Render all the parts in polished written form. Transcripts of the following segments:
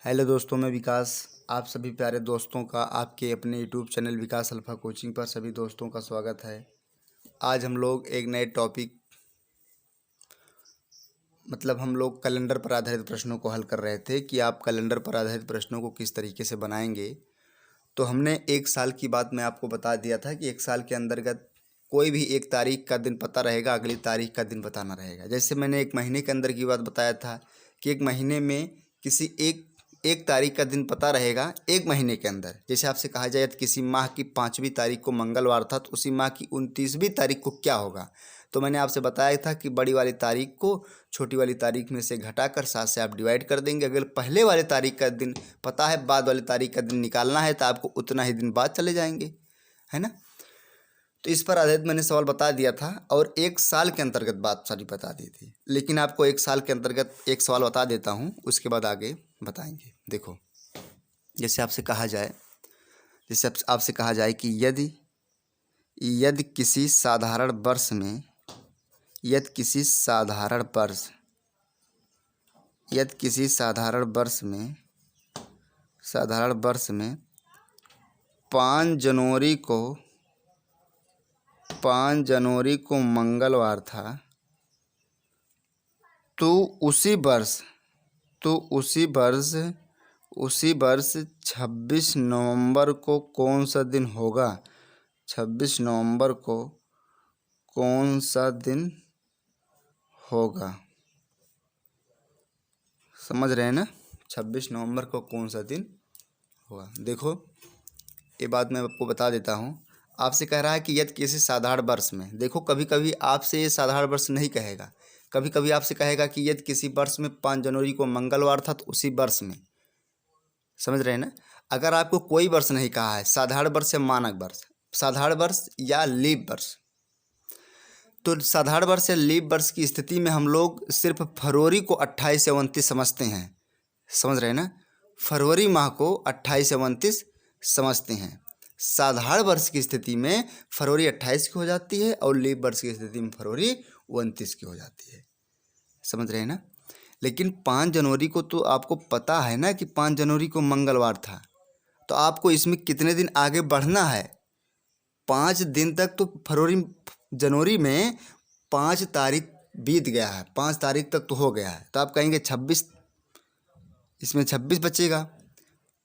Hello दोस्तों, मैं विकास। आप सभी प्यारे दोस्तों का आपके अपने यूट्यूब चैनल विकास अल्फा कोचिंग पर सभी दोस्तों का स्वागत है। आज हम लोग एक नए टॉपिक हम लोग कैलेंडर पर आधारित प्रश्नों को हल कर रहे थे कि आप कैलेंडर पर आधारित प्रश्नों को किस तरीके से बनाएंगे। तो हमने एक साल की बात मैं आपको बता दिया था कि एक साल के अंतर्गत कोई भी एक तारीख का दिन पता रहेगा, अगली तारीख का दिन बताना रहेगा। जैसे मैंने एक महीने के अंदर की बात बताया था कि एक महीने में किसी एक एक तारीख का दिन पता रहेगा एक महीने के अंदर। जैसे आपसे कहा जाए तो किसी माह की 5वीं तारीख को मंगलवार था, तो उसी माह की 29वीं तारीख को क्या होगा। तो मैंने आपसे बताया था कि बड़ी वाली तारीख को छोटी वाली तारीख में से घटाकर 7 से आप डिवाइड कर देंगे। अगर पहले वाले तारीख का दिन पता है, बाद वाली तारीख का दिन निकालना है, तो आपको उतना ही दिन बाद चले जाएंगे, है ना। तो इस पर आधारित मैंने सवाल बता दिया था और एक साल के अंतर्गत बात सारी बता दी थी। लेकिन आपको एक साल के अंतर्गत एक सवाल बता देता हूँ, उसके बाद आगे बताएंगे। देखो, जैसे आपसे कहा जाए कि यदि यदि किसी साधारण वर्ष में यदि किसी साधारण वर्ष यदि किसी साधारण वर्ष में 5 जनवरी को मंगलवार था, तो उसी वर्ष 26 नवंबर को कौन सा दिन होगा। 26 नवंबर को कौन सा दिन होगा, समझ रहे हैं ना। 26 नवंबर को कौन सा दिन होगा। देखो, ये बात मैं आपको बता देता हूँ। आपसे कह रहा है कि यदि किसी साधारण वर्ष में, देखो कभी कभी आपसे ये साधारण वर्ष नहीं कहेगा, कभी कभी आपसे कहेगा कि यदि किसी वर्ष में 5 जनवरी को मंगलवार था, तो उसी वर्ष में, समझ रहे हैं ना। अगर आपको कोई वर्ष नहीं कहा है, साधारण वर्ष या मानक वर्ष, साधारण वर्ष या लीप वर्ष, तो साधारण वर्ष या लीप वर्ष की स्थिति में हम लोग सिर्फ फरवरी को 28 से 29 समझते हैं, समझ रहे हैं ना। फरवरी माह को 28 से 29 समझते हैं। साधारण वर्ष की स्थिति में फरवरी 28 की हो जाती है और लीप वर्ष की स्थिति में फरवरी 29 की हो जाती है, समझ रहे हैं ना। लेकिन 5 जनवरी को तो आपको पता है ना कि 5 जनवरी को मंगलवार था, तो आपको इसमें कितने दिन आगे बढ़ना है। 5 दिन तक तो जनवरी में 5 तारीख बीत गया है, 5 तारीख तक तो हो गया है, तो आप कहेंगे 26, इसमें 26 बचेगा।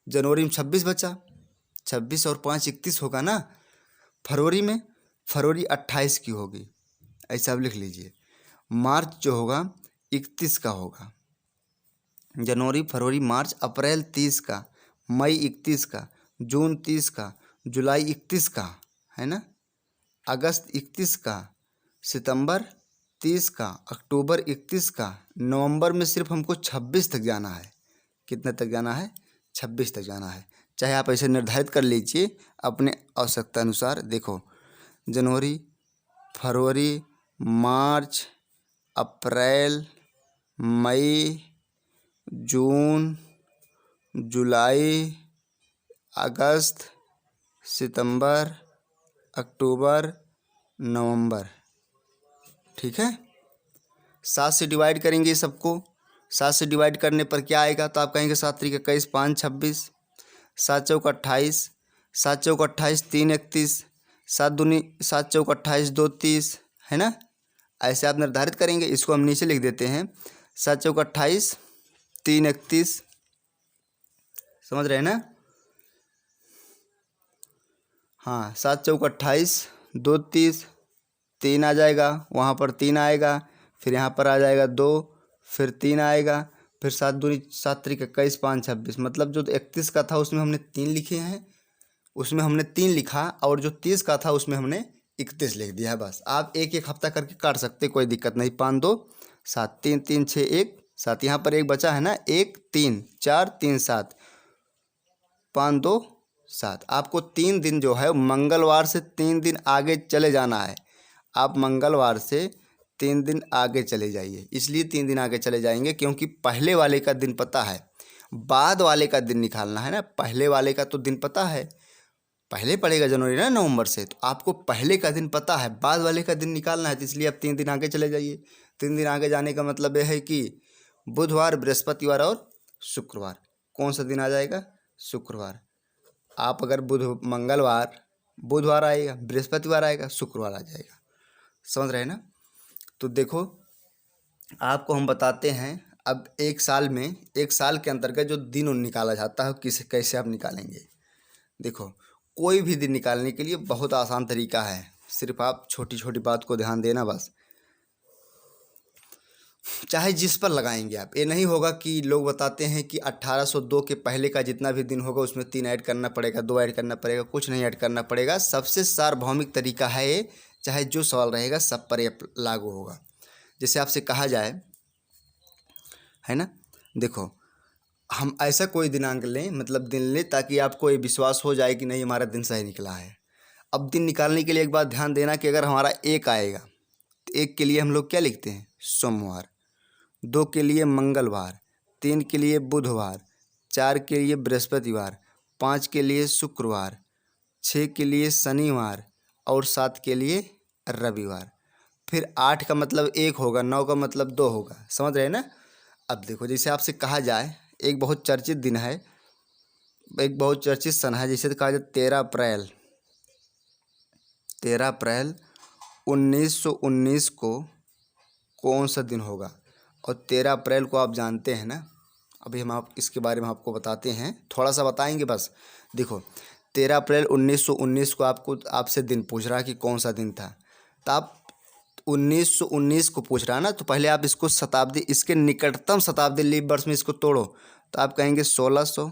जनवरी में 26 बचा, 26 और 5 31 होगा ना। फरवरी 28 की होगी, ऐसा आप लिख लीजिए। मार्च जो होगा 31 का होगा। जनवरी, फरवरी, मार्च, अप्रैल 30 का, मई 31 का, जून 30 का, जुलाई 31 का, है ना, अगस्त 31 का, सितंबर 30 का, अक्टूबर 31 का, नवंबर में सिर्फ हमको 26 तक जाना है। कितने तक जाना है? 26 तक जाना है। चाहे आप ऐसे निर्धारित कर लीजिए अपने आवश्यकता अनुसार। देखो, जनवरी, फरवरी, मार्च, अप्रैल, मई, जून, जुलाई, अगस्त, सितंबर, अक्टूबर, नवंबर, ठीक है। 7 से डिवाइड करेंगे सबको। 7 से डिवाइड करने पर क्या आएगा, तो आप कहेंगे 7 त्रिक 21, 5 26, 7 चौक 28, 7 चौक 28, 3 31, 7 चौक 28, 2 30, है ना। ऐसे आप निर्धारित करेंगे। इसको हम नीचे लिख देते हैं, 7 चौक 28, 3 31, समझ रहे हैं ना। हाँ, 7 चौक 28, 2 30, 3 आ जाएगा, वहाँ पर 3 आएगा, फिर यहाँ पर आ जाएगा 2, फिर 3 आएगा, फिर 7 त्रिक 21, 5 26, मतलब जो 31 का था उसमें हमने 3 लिखे हैं, उसमें हमने 3 लिखा, और जो 30 का था उसमें हमने 31 लिख दिया है। बस आप एक एक हफ्ता करके काट सकते, कोई दिक्कत नहीं। 5 2 7, 3 3 6 1 7, यहाँ पर एक बचा है ना, 1 3 4 3 7, 5 2 7। आपको 3 दिन जो है मंगलवार से 3 दिन आगे चले जाना है। आप मंगलवार से 3 दिन आगे चले जाइए। इसलिए 3 दिन आगे चले जाएंगे क्योंकि पहले वाले का दिन पता है, बाद वाले का दिन निकालना है ना। पहले वाले का तो दिन पता है, पहले पड़ेगा जनवरी ना नवंबर से, तो आपको पहले का दिन पता है, बाद वाले का दिन निकालना है। तो इसलिए आप 3 दिन आगे चले जाइए। 3 दिन आगे जाने का मतलब यह है कि बुधवार, बृहस्पतिवार और शुक्रवार, कौन सा दिन आ जाएगा? शुक्रवार। आप अगर बुधवार आएगा, बृहस्पतिवार आएगा, शुक्रवार आ जाएगा। समझ रहे हैं ना? तो देखो आपको हम बताते हैं अब एक साल के अंतर्गत जो दिन निकाला जाता है कैसे आप निकालेंगे। देखो कोई भी दिन निकालने के लिए बहुत आसान तरीका है, सिर्फ आप छोटी छोटी बात को ध्यान देना बस। चाहे जिस पर लगाएंगे आप, ये नहीं होगा कि लोग बताते हैं कि 1802 के पहले का जितना भी दिन होगा उसमें 3 ऐड करना पड़ेगा, 2 ऐड करना पड़ेगा, कुछ नहीं ऐड करना पड़ेगा। सबसे सार्वभौमिक तरीका है ये, चाहे जो सवाल रहेगा सब पर ये लागू होगा। जैसे आपसे कहा जाए, है ना, देखो हम ऐसा कोई दिनांक लें, मतलब दिन लें, ताकि आपको ये विश्वास हो जाए कि नहीं हमारा दिन सही निकला है। अब दिन निकालने के लिए एक बात ध्यान देना कि अगर हमारा 1 आएगा तो 1 के लिए हम लोग क्या लिखते हैं? सोमवार। 2 के लिए मंगलवार, 3 के लिए बुधवार, 4 के लिए बृहस्पतिवार, 5 के लिए शुक्रवार, 6 के लिए शनिवार और 7 के लिए रविवार। फिर 8 का मतलब 1 होगा, 9 का मतलब 2 होगा। समझ रहे हैं ना? अब देखो जैसे आपसे कहा जाए एक बहुत चर्चित दिन है, एक बहुत चर्चित सन है, जैसे कहा जाए 13 अप्रैल 1919 को कौन सा दिन होगा? और 13 अप्रैल को आप जानते हैं ना, अभी हम आप इसके बारे में आपको बताते हैं, थोड़ा सा बताएंगे बस। देखो 13 अप्रैल 1919 को आपसे दिन पूछ रहा है कि कौन सा दिन था, तो आप 1919 को पूछ रहा है ना, तो पहले आप इसको शताब्दी, इसके निकटतम शताब्दी लीप वर्ष में इसको तोड़ो, तो आप कहेंगे 1600।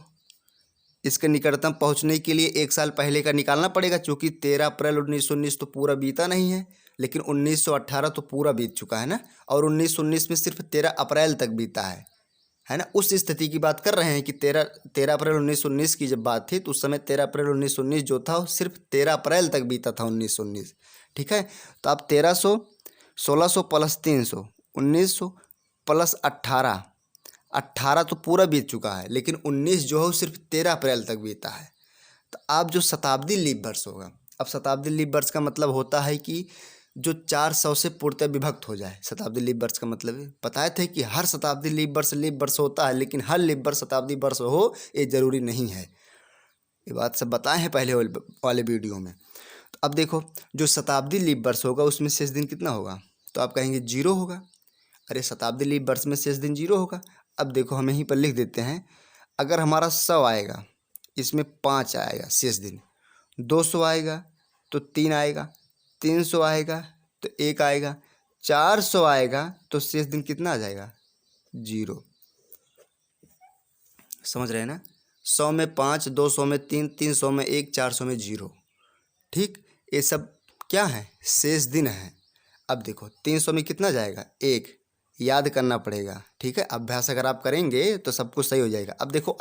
इसके निकटतम पहुंचने के लिए 1 साल पहले का निकालना पड़ेगा, क्योंकि 13 अप्रैल 1919 तो पूरा बीता नहीं है, लेकिन 1918 तो पूरा बीत चुका है ना, और 1919 में सिर्फ 13 अप्रैल तक बीता है ना। उस स्थिति की बात कर रहे हैं कि 13 अप्रैल 1919 की जब बात थी तो उस समय 13 अप्रैल 1919 जो था वो सिर्फ 13 अप्रैल तक बीता था 1919। ठीक है, तो आप 1300, 1600 प्लस 300, 1900 प्लस 18, 18 तो पूरा बीत चुका है, लेकिन 19 जो है वो सिर्फ 13 अप्रैल तक बीता है। तो आप जो शताब्दी लीप वर्ष होगा, अब शताब्दी लीप वर्ष का मतलब होता है कि जो 400 से पूर्णतः विभक्त हो जाए। शताब्दी लीप वर्ष का मतलब है, बताए थे कि हर शताब्दी लीप वर्ष होता है, लेकिन हर लीप वर्ष शताब्दी वर्ष हो ये जरूरी नहीं है। ये बात सब बताए हैं पहले वाले वीडियो में। तो अब देखो जो शताब्दी लीप वर्ष होगा उसमें शेष दिन कितना होगा? तो आप कहेंगे 0 होगा। अरे शताब्दी लीप वर्ष में शेष दिन 0 होगा। अब देखो हम यहीं पर लिख देते हैं, अगर हमारा 100 आएगा, इसमें 5 आएगा शेष दिन, 200 आएगा तो 3 आएगा, 300 आएगा तो 1 आएगा, 400 आएगा तो शेष दिन कितना आ जाएगा? 0। समझ रहे हैं ना? 100 में 5, 200 में 3, 300 में 1, 400 में 0। ठीक, ये सब क्या है? शेष दिन है। अब देखो 300 में कितना जाएगा? 1, याद करना पड़ेगा। ठीक है, अभ्यास अगर आप करेंगे तो सब कुछ सही हो जाएगा। अब देखो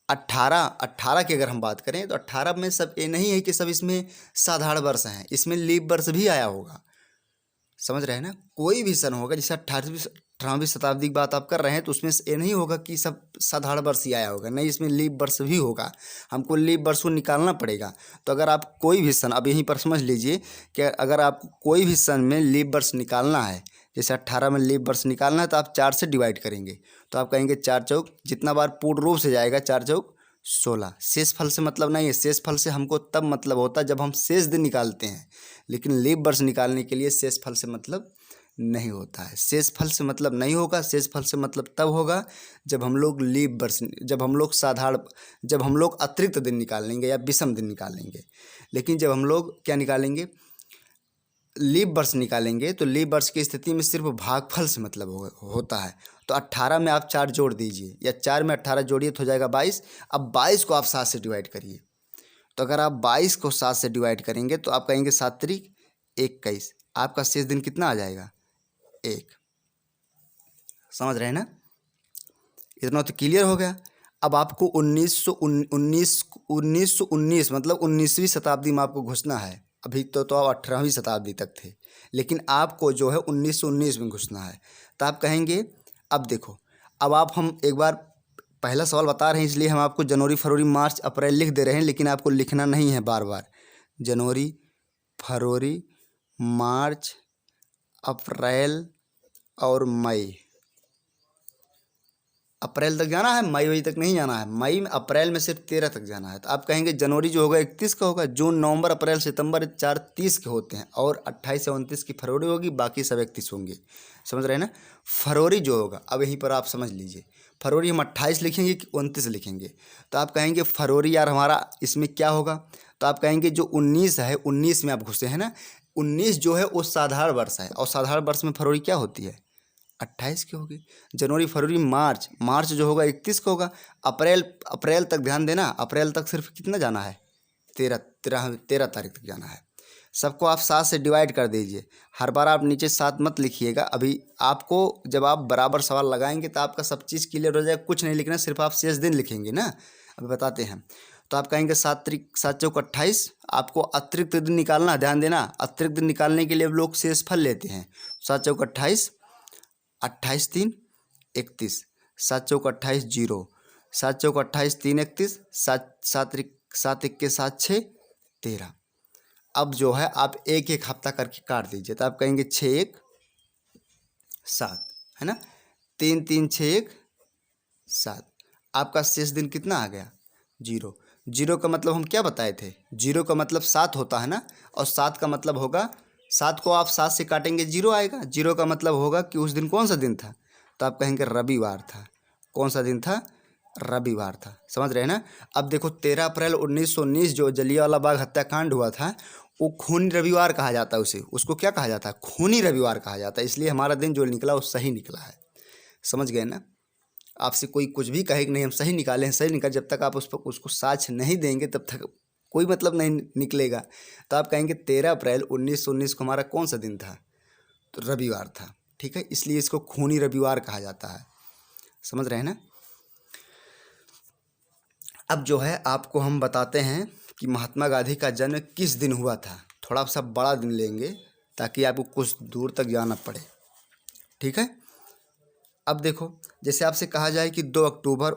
18 की अगर हम बात करें तो 18 में सब ये नहीं है कि सब इसमें साधारण वर्ष हैं, इसमें लीप वर्ष भी आया होगा। समझ रहे हैं ना? कोई भी सन होगा, जैसे 18वीं शताब्दी की बात आप कर रहे हैं, तो उसमें ये नहीं होगा कि सब साधारण वर्ष ही आया होगा, नहीं, इसमें लीप वर्ष भी होगा। हमको लीप वर्ष को निकालना पड़ेगा। तो अगर आप कोई भी सन, अब यहीं पर समझ लीजिए कि अगर आपको कोई भी सन में लीप वर्ष निकालना है, जैसे 18 में लीप वर्ष निकालना है, तो आप 4 से डिवाइड करेंगे, तो आप कहेंगे 4 चौक, जितना बार पूर्ण रूप से जाएगा 4 चौक 16। शेष फल से मतलब नहीं है, शेष फल से हमको तब मतलब होता है जब हम शेष दिन निकालते हैं, लेकिन लीप वर्ष निकालने के लिए शेष फल से मतलब नहीं होता है। शेष फल से मतलब नहीं होगा, शेष फल से मतलब तब होगा जब हम लोग लीप वर्ष, जब हम लोग अतिरिक्त दिन निकालेंगे या विषम दिन निकालेंगे। लेकिन जब हम लोग क्या निकालेंगे? लीप वर्ष निकालेंगे, तो लीप वर्ष की स्थिति में सिर्फ भागफल से मतलब होता है। तो 18 में आप 4 जोड़ दीजिए, या 4 में 18 जोड़िए तो हो जाएगा 22। अब 22 को आप 7 से डिवाइड करिए, तो अगर आप 22 को 7 से डिवाइड करेंगे तो आप कहेंगे 7 त्रिक 21, आपका शेष दिन कितना आ जाएगा? 1। समझ रहे हैं ना? इतना तो क्लियर हो गया। अब आपको 1919 मतलब 19वीं शताब्दी में आपको घुसना है। अभी तो आप 18वीं शताब्दी तक थे, लेकिन आपको जो है 1919 में घुसना है। तो आप कहेंगे, अब देखो, अब हम एक बार पहला सवाल बता रहे हैं, इसलिए हम आपको जनवरी, फरवरी, मार्च, अप्रैल लिख दे रहे हैं, लेकिन आपको लिखना नहीं है बार बार। जनवरी, फरवरी, मार्च, अप्रैल और मई, अप्रैल तक जाना है, मई तक नहीं जाना है। मई में अप्रैल में सिर्फ 13 तक जाना है। तो आप कहेंगे जनवरी जो होगा 31 का होगा, जून नवंबर अप्रैल सितंबर 4 30 के होते हैं, और 28 से 29 की फरवरी होगी, बाकी सब 31 होंगे। समझ रहे हैं ना। फरवरी जो होगा, अब यहीं पर आप समझ लीजिए, फरवरी हम 28 लिखेंगे कि 29 लिखेंगे। तो आप कहेंगे फरवरी यार हमारा इसमें क्या होगा, तो आप कहेंगे जो 19 है, 19 में आप घुसे हैं ना, 19 जो है वो साधारण वर्ष है, और साधारण वर्ष में फरवरी क्या होती है, 28 की होगी। जनवरी फरवरी मार्च, मार्च जो होगा 31 का होगा। अप्रैल, अप्रैल तक ध्यान देना, अप्रैल तक सिर्फ कितना जाना है, 13 तारीख तक जाना है। सबको आप 7 से डिवाइड कर दीजिए। हर बार आप नीचे 7 मत लिखिएगा। अभी आपको जब आप बराबर सवाल लगाएंगे तो आपका सब चीज़ क्लियर हो जाएगा, कुछ नहीं लिखना, सिर्फ आप शेष दिन लिखेंगे ना। अभी बताते हैं। तो आप कहेंगे 7 चौक 28, आपको अतिरिक्त दिन निकालना है, ध्यान देना। अतिरिक्त दिन निकालने के लिए लोग शेषफल लेते हैं। 7 चौक 28, 28 3 31, 7 चौक 28 0, 7 चौक 28 3 31, 7 1 के 7 6 13। अब जो है आप एक एक हफ्ता करके काट दीजिए। तो आप कहेंगे 6 1 7, है ना, 3 3 6 1 7। आपका शेष दिन कितना आ गया, 0। 0 का मतलब हम क्या बताए थे, 0 का मतलब 7 होता है ना, और 7 का मतलब होगा, 7 को आप 7 से काटेंगे 0 आएगा। 0 का मतलब होगा कि उस दिन कौन सा दिन था, तो आप कहेंगे रविवार था। कौन सा दिन था, रविवार था। समझ रहे हैं ना। अब देखो 13 अप्रैल 1919 जो जलियांवाला बाग हत्याकांड हुआ था, वो खूनी रविवार कहा जाता है उसे। उसको क्या कहा जाता है, खूनी रविवार कहा जाता है। इसलिए हमारा दिन जो निकला वो सही निकला है। समझ गए ना। आपसे कोई कुछ भी कहे कि नहीं हम सही निकाले हैं, सही निकाल, जब तक आप उसको साक्ष्य नहीं देंगे तब तक कोई मतलब नहीं निकलेगा। तो आप कहेंगे 13 अप्रैल 1919 को हमारा कौन सा दिन था, तो रविवार था। ठीक है, इसलिए इसको खूनी रविवार कहा जाता है। समझ रहे हैं ना। अब जो है आपको हम बताते हैं कि महात्मा गांधी का जन्म किस दिन हुआ था। थोड़ा सा बड़ा दिन लेंगे ताकि आपको कुछ दूर तक जाना पड़े। ठीक है। अब देखो, जैसे आपसे कहा जाए कि 2 अक्टूबर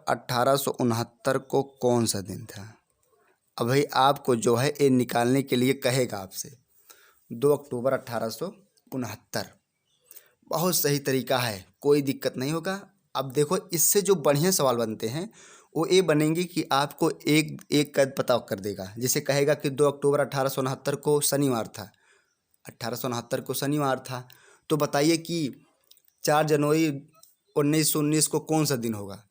1869 को कौन सा दिन था। अब भाई आपको जो है ये निकालने के लिए कहेगा आपसे 2 अक्टूबर 1869। बहुत सही तरीका है, कोई दिक्कत नहीं होगा। अब देखो इससे जो बढ़िया सवाल बनते हैं वो ये बनेंगे कि आपको एक एक का पता कर देगा। जैसे कहेगा कि 2 अक्टूबर 1869 को शनिवार था, 1869 को शनिवार था, तो बताइए कि 4 जनवरी 1919 को कौन सा दिन होगा।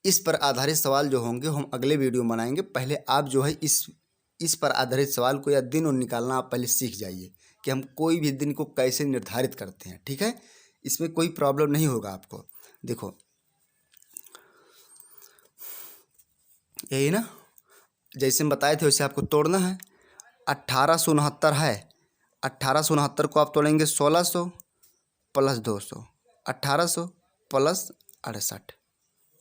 इस पर आधारित सवाल जो होंगे हम अगले वीडियो में बनाएंगे। पहले आप जो है इस पर आधारित सवाल को या दिन और निकालना आप पहले सीख जाइए कि हम कोई भी दिन को कैसे निर्धारित करते हैं। ठीक है, इसमें कोई प्रॉब्लम नहीं होगा आपको। देखो यही ना, जैसे हम बताए थे वैसे आपको तोड़ना है। 1869 है, 1869 को आप तोड़ेंगे 1600 प्लस 200, 1800 प्लस 68।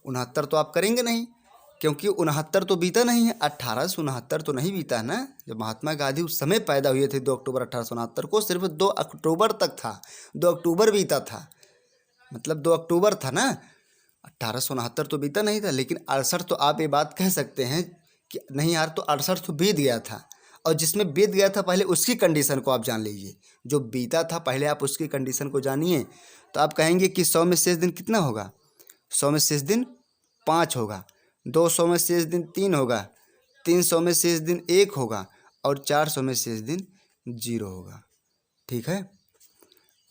69 तो आप करेंगे नहीं, क्योंकि 69 तो बीता नहीं है। 1869 तो नहीं बीता है ना। जब महात्मा गांधी उस समय पैदा हुए थे 2 अक्टूबर 1869 को, सिर्फ 2 अक्टूबर तक था, 2 अक्टूबर बीता था, मतलब 2 अक्टूबर था ना। 1869 तो बीता नहीं था। लेकिन 68 तो आप ये बात कह सकते हैं कि नहीं यार, तो 68 तो बीत गया था, और जिसमें बीत गया था पहले उसकी कंडीशन को आप जान लीजिए। जो बीता था पहले आप उसकी कंडीशन को जानिए। तो आप कहेंगे कि 100 में शेष दिन कितना होगा, 100 में शेष दिन 5 होगा, 200 में शेष दिन 3 होगा, 300 में शेष दिन 1 होगा, और 400 में शेष दिन 0 होगा। ठीक है,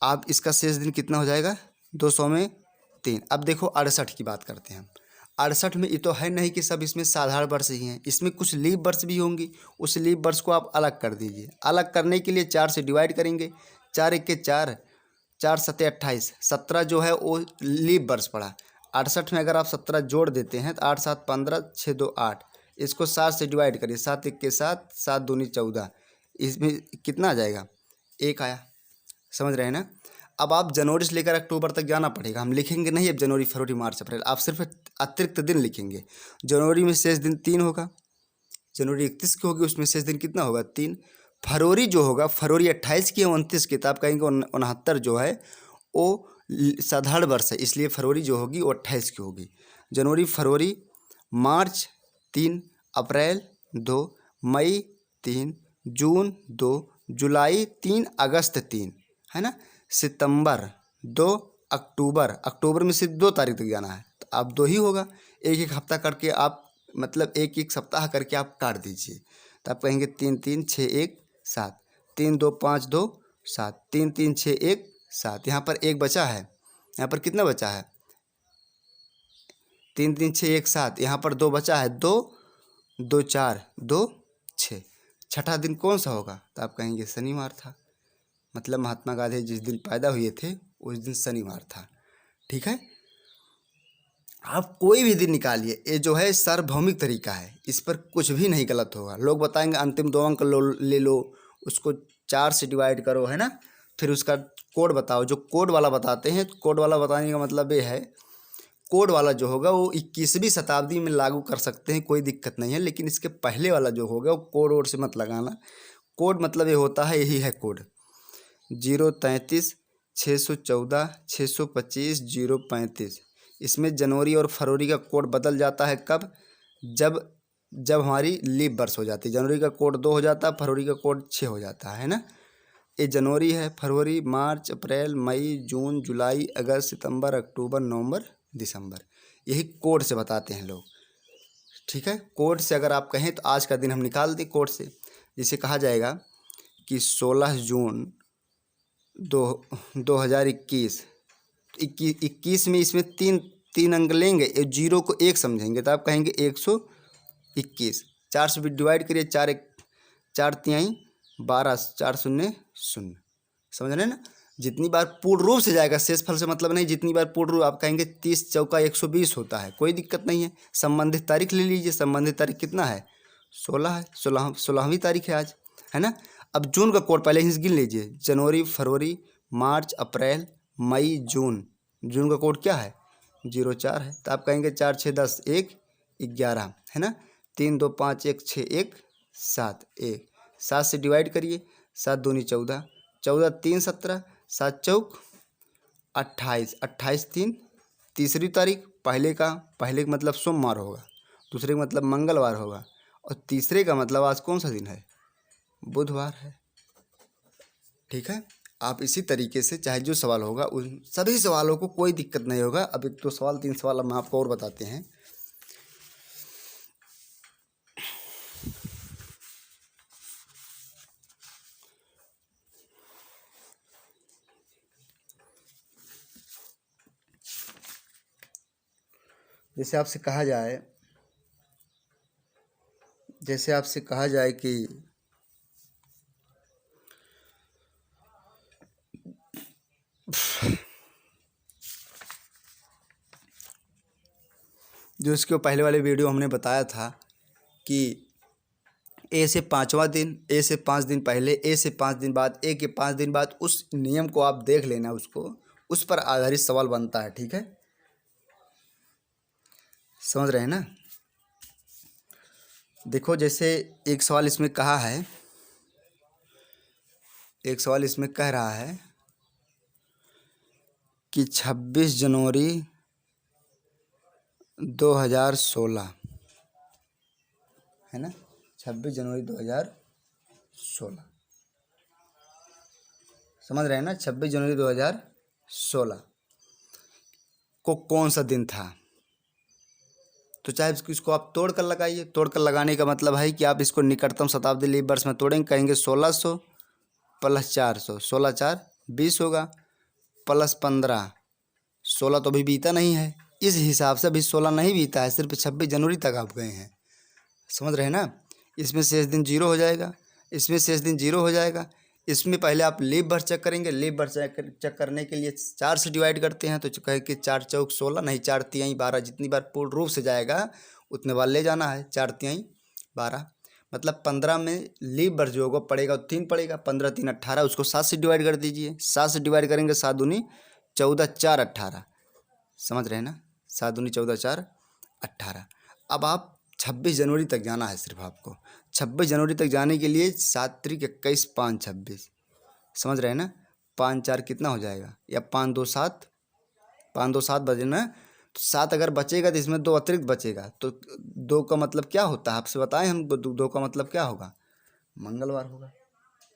आप इसका शेष दिन कितना हो जाएगा, 200 में 3। अब देखो 68 की बात करते हैं हम। 68 में ये तो है नहीं कि सब इसमें साधारण वर्ष ही हैं, इसमें कुछ लीप वर्ष भी होंगी। उस लीप वर्ष को आप अलग कर दीजिए। अलग करने के लिए 4 से डिवाइड करेंगे, 4 1 के 4, 4 7 28, 17 जो है वो लीप वर्ष पड़ा। 68 में अगर आप 17 जोड़ देते हैं तो 8 7 15, 6 2 8। इसको 7 से डिवाइड करिए, 7 1 के 7, 7 दूनी 14। इसमें कितना आ जाएगा, 1 आया। समझ रहे हैं ना। अब आप जनवरी से लेकर अक्टूबर तक जाना पड़ेगा। हम लिखेंगे नहीं अब जनवरी फरवरी मार्च अप्रैल, आप सिर्फ अतिरिक्त दिन लिखेंगे। जनवरी में शेष दिन 3 होगा, जनवरी 31 की होगी, उसमें शेष दिन कितना होगा, 3। फरवरी जो होगा, फरवरी 28 की है 29 की, तो आप कहेंगे 69 जो है वो साधारण वर्ष है, इसलिए फरवरी जो होगी वो 28 की होगी। जनवरी फरवरी मार्च 3, अप्रैल 2, मई 3, जून 2, जुलाई 3, अगस्त 3, है ना। सितंबर, 2 अक्टूबर, अक्टूबर में सिर्फ 2 तारीख तक जाना है तो आप 2 ही होगा। एक एक हफ्ता करके आप मतलब एक एक सप्ताह करके आप काट दीजिए तो आप कहेंगे 3 3 6 1 7, 3 2 5 2 7, 3 3 6 1 7। यहाँ पर एक बचा है, यहाँ पर कितना बचा है? 3 3 6 1 7, यहाँ पर 2 बचा है, 2 2 4 2 6। छठा दिन कौन सा होगा? तो आप कहेंगे शनिवार था, मतलब महात्मा गांधी जिस दिन पैदा हुए थे उस दिन शनिवार था। ठीक है, आप कोई भी दिन निकालिए, ये जो है सार्वभौमिक तरीका है, इस पर कुछ भी नहीं गलत होगा। लोग बताएंगे अंतिम 2 अंक ले लो, उसको 4 से डिवाइड करो, है ना, फिर उसका कोड बताओ। जो कोड वाला बताते हैं, कोड वाला बताने का मतलब ये है, कोड वाला जो होगा वो 21वीं शताब्दी में लागू कर सकते हैं, कोई दिक्कत नहीं है, लेकिन इसके पहले वाला जो होगा वो कोड वोड से मत लगाना। कोड मतलब ये होता है, यही है कोड 033 614 625 035। इसमें जनवरी और फरवरी का कोड बदल जाता है कब? जब जब हमारी लीप वर्ष हो जाती है। जनवरी का कोड 2 हो जाता है, फरवरी का कोड 6 हो जाता है ना। ये जनवरी है, फरवरी, मार्च, अप्रैल, मई, जून, जुलाई, अगस्त, सितंबर, अक्टूबर, नवंबर, दिसंबर, यही कोड से बताते हैं लोग। ठीक है, कोड से अगर आप कहें तो आज का दिन हम निकाल दें कोड से। जिसे कहा जाएगा कि 16 जून 2021। 21 में इसमें तीन अंक लेंगे, 0 को 1 समझेंगे तो आप कहेंगे 121। 4 से भी डिवाइड करिए, 4 1 4 तिहाई 12, 4 शून्य 0। समझ रहे हैं ना। जितनी बार पूर्ण रूप से जाएगा, शेष फल से मतलब नहीं, जितनी बार पूर्ण रूप, आप कहेंगे 30 चौका 120 होता है, कोई दिक्कत नहीं है। संबंधित तारीख ले लीजिए, संबंधित तारीख कितना है? 16 है, 16वीं तारीख है आज, है ना। अब जून का कोड पहले ही गिन लीजिए, जनवरी, फरवरी, मार्च, अप्रैल, मई, जून। जून का कोड क्या है? 04 है, तो आप कहेंगे 4 6 10 1 11, है ना। 3 2 5 1 6 1 7 1। 7 से डिवाइड करिए, 7 दूनी 14, 14 3 17, 7 चौक 28, 28 3 तीसरी तारीख। पहले का मतलब सोमवार होगा, दूसरे का मतलब मंगलवार होगा, और तीसरे का मतलब आज कौन सा दिन है? बुधवार है। ठीक है, आप इसी तरीके से चाहे जो सवाल होगा उन सभी सवालों को कोई दिक्कत नहीं होगा। अब 1 2 सवाल 3 सवाल हम आपको और बताते हैं। जैसे आपसे कहा जाए कि जो इसके पहले वाले वीडियो हमने बताया था कि ए से 5वां दिन, ए से 5 दिन पहले, ए से 5 दिन बाद, ए के 5 दिन बाद, उस नियम को आप देख लेना, उसको उस पर आधारित सवाल बनता है। ठीक है, समझ रहे हैं ना। देखो, जैसे एक सवाल इसमें कहा है, एक सवाल इसमें कह रहा है कि 26 जनवरी 2016, है ना, 26 जनवरी 2016, समझ रहे हैं ना। 26 जनवरी 2016 को कौन सा दिन था? तो चाहे इसको आप तोड़ कर लगाइए। तोड़ कर लगाने का मतलब है कि आप इसको निकटतम शताब्दी लीप वर्ष में तोड़ेंगे, कहेंगे 1600 प्लस 400, 16 4 20 होगा, प्लस 15, 16 तो अभी बीता नहीं है, इस हिसाब से अभी 16 नहीं बीता है, सिर्फ 26 जनवरी तक आप गए हैं। समझ रहे हैं ना। इसमें शेष दिन 0 हो जाएगा, इसमें शेष दिन 0 हो जाएगा। इसमें पहले आप लीप वर्ष चेक करेंगे। लीप वर्ष चेक करने के लिए 4 से डिवाइड करते हैं, तो कहे कि 4 चौक 16, नहीं 4 तिहाई 12, जितनी बार पूर्ण रूप से जाएगा उतने बार ले जाना है। 4 तिहाई 12 मतलब 15 में लीप वर्ष जो होगा पड़ेगा 3 पड़ेगा, 15 3 18, उसको 7 से डिवाइड कर दीजिए। 7 से डिवाइड करेंगे, 7 दूनी 14 4 18, समझ रहे हैं ना। 7 दूनी 14 4 18। अब आप 26 जनवरी तक जाना है सिर्फ आपको। 26 जनवरी तक जाने के लिए 7 त्रिक 21 5 26, समझ रहे हैं ना। 5 4 कितना हो जाएगा, या 5 2 7, 5 2 7 बचे ना, तो 7 अगर बचेगा तो इसमें 2 अतिरिक्त बचेगा, तो 2 का मतलब क्या होता है आपसे बताएं हम। 2 का मतलब क्या होगा? मंगलवार होगा।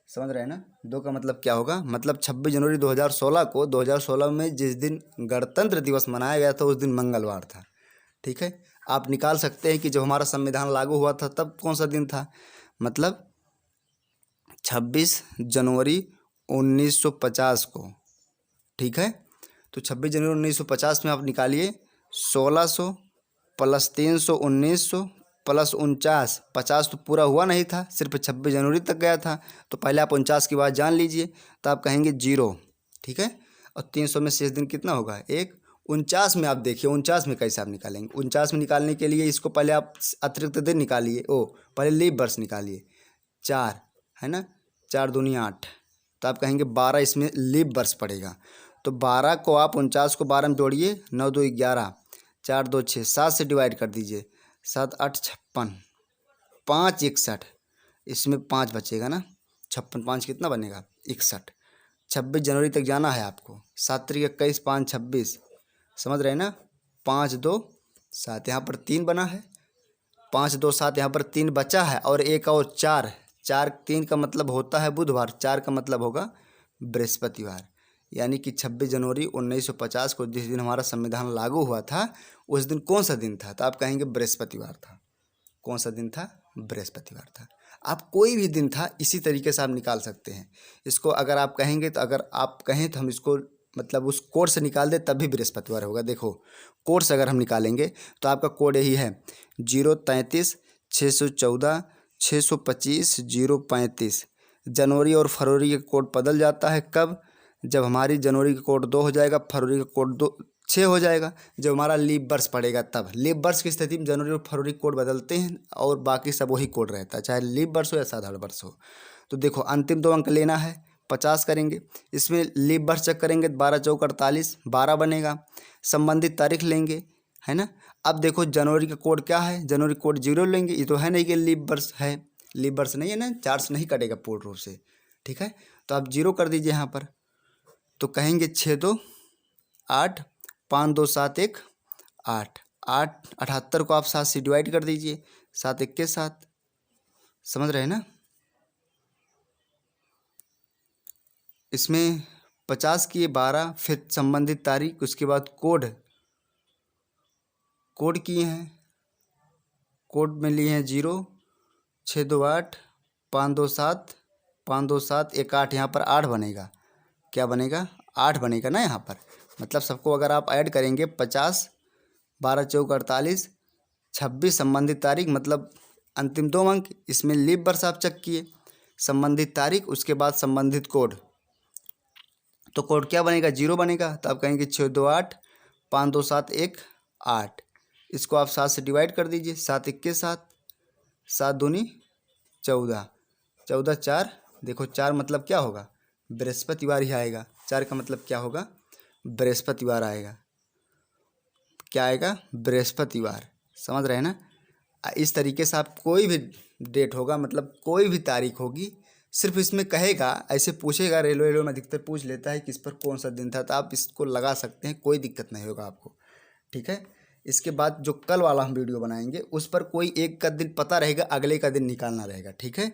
समझ रहे हैं ना। 2 का मतलब क्या होगा, मतलब 26 जनवरी 2016 को 2016 में जिस दिन गणतंत्र दिवस मनाया गया था उस दिन मंगलवार था। ठीक है, आप निकाल सकते हैं कि जब हमारा संविधान लागू हुआ था तब कौन सा दिन था, मतलब 26 जनवरी 1950 को। ठीक है, तो 26 जनवरी 1950 में आप निकालिए 1600 प्लस 300 1900 प्लस 49, 50 तो पूरा हुआ नहीं था, सिर्फ 26 जनवरी तक गया था। तो पहले आप 49 की बात जान लीजिए, तो आप कहेंगे 0। ठीक है, और 300 में शेष दिन कितना होगा 1। 49 में आप देखिए 49 में कैसे आप निकालेंगे। 49 में निकालने के लिए इसको पहले आप अतिरिक्त दिन निकालिए, पहले लीप वर्ष निकालिए 4, है ना, 4 दूनी 8, तो आप कहेंगे 12 इसमें लीप वर्ष पड़ेगा। तो 12 को आप 49 को 12 में जोड़िए, 9 2 11, 4 2 6, 7 से डिवाइड कर दीजिए, 7 8 56, 5 61, इसमें 5 बचेगा ना, 56 5 कितना बनेगा 61। 26 जनवरी तक जाना है आपको, 7 3 21, 5 26, समझ रहे हैं ना। 5 2 7, यहाँ पर 3 बना है, 5 2 7, यहाँ पर 3 बचा है, और एक और 4, 4 3 का मतलब होता है बुधवार, 4 का मतलब होगा बृहस्पतिवार। यानी कि 26 जनवरी 1950 को जिस दिन हमारा संविधान लागू हुआ था उस दिन कौन सा दिन था, तो आप कहेंगे बृहस्पतिवार था। कौन सा दिन था, बृहस्पतिवार था। आप कोई भी दिन था इसी तरीके से आप निकाल सकते हैं इसको। अगर आप कहेंगे तो, अगर आप कहें तो हम इसको मतलब उस कोड से निकाल दे तब भी बृहस्पतिवार होगा। देखो कोड से अगर हम निकालेंगे तो आपका कोड यही है 033 614 625 035। जनवरी और फरवरी का कोड बदल जाता है कब, जब हमारी जनवरी का कोड 2 हो जाएगा, फरवरी का कोड 6 हो जाएगा, जब हमारा लीप वर्ष पड़ेगा तब। लीप वर्ष की स्थिति में जनवरी और फरवरी कोड बदलते हैं और बाकी सब वही कोड रहता है, चाहे लीप वर्ष हो या साधारण वर्ष हो। तो देखो अंतिम 2 अंक लेना है, 50 करेंगे, इसमें लीप वर्ष चेक करेंगे 12 चौक 48, 12 बनेगा। संबंधित तारीख लेंगे, है ना। अब देखो जनवरी का कोड क्या है, जनवरी कोड 0 लेंगे, ये तो है नहीं कि लीप वर्ष है, लीप वर्ष नहीं है ना, 4 से नहीं कटेगा पूर्ण रूप से। ठीक है, तो आप 0 कर दीजिए यहाँ पर, तो कहेंगे 6 2 8, 5 2 7 1 8, 8 78 को आप 7 से डिवाइड कर दीजिए, 7 1 के 7, समझ रहे हैं ना। इसमें 50 किए 12, फिर संबंधित तारीख, उसके बाद कोड किए हैं, कोड में लिए हैं 0 6 2 8 5 2 7 5 2 7 1 8, यहाँ पर 8 बनेगा, क्या बनेगा 8 बनेगा ना यहाँ पर। मतलब सबको अगर आप ऐड करेंगे 50 12 चौक 48 26 संबंधित तारीख, मतलब अंतिम 2 अंक, इसमें लीप वर्ष आप चेक किए, संबंधित तारीख, उसके बाद संबंधित कोड, तो कोड क्या बनेगा 0 बनेगा। तो आप कहेंगे 6 2 8 5 2 7 1 8, इसको आप 7 से डिवाइड कर दीजिए, 7 1 के 7, 7 दूनी 14, 14 4, देखो 4 मतलब क्या होगा बृहस्पतिवार ही आएगा। 4 का मतलब क्या होगा बृहस्पतिवार आएगा, क्या आएगा बृहस्पतिवार, समझ रहे हैं ना। इस तरीके से आप कोई भी डेट होगा, मतलब कोई भी तारीख होगी, सिर्फ इसमें कहेगा, ऐसे पूछेगा, रेलवे में अधिकतर पूछ लेता है कि इस पर कौन सा दिन था, तो आप इसको लगा सकते हैं, कोई दिक्कत नहीं होगा आपको। ठीक है, इसके बाद जो कल वाला हम वीडियो बनाएंगे उस पर कोई एक का दिन पता रहेगा, अगले का दिन निकालना रहेगा। ठीक है।